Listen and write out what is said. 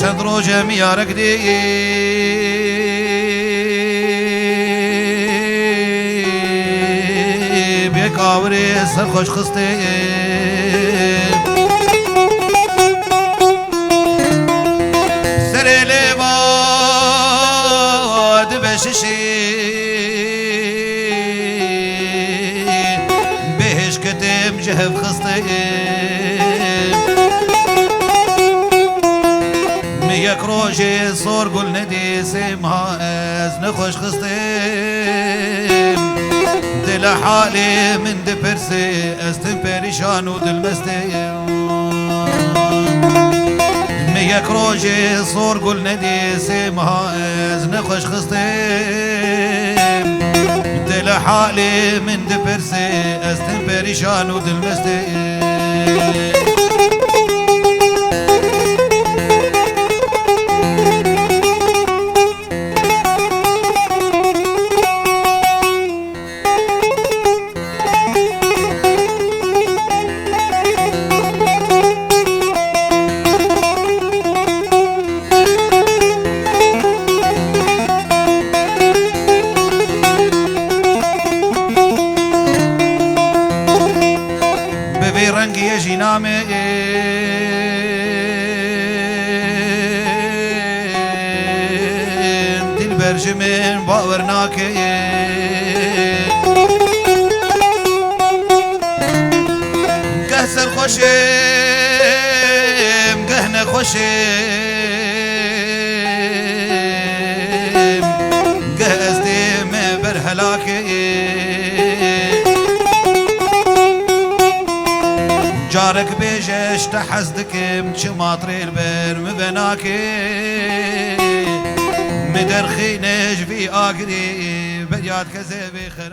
چند روزه میارک دی بیکاوری سرخوش خسته سر لیواد بششی بهش کتم جهب خسته یک روزی سور گل ندیسیم ها از نخوش خستیم دل حالی من دپرسی استم پریشان و دل مستیم یک روزی سور گل ندیسیم ها از نخوش خستیم دل حالی من دپرسی استم پریشان و دل مستیم رنگی جینامه دل برجمن باور ناکه گه سر خوشم گه نخوشم گه از دیم بر هلاکه جارك بيجش تحزدكم شماطري البر مبناكي مدرخي نجفي اقري بديات كذبي خرا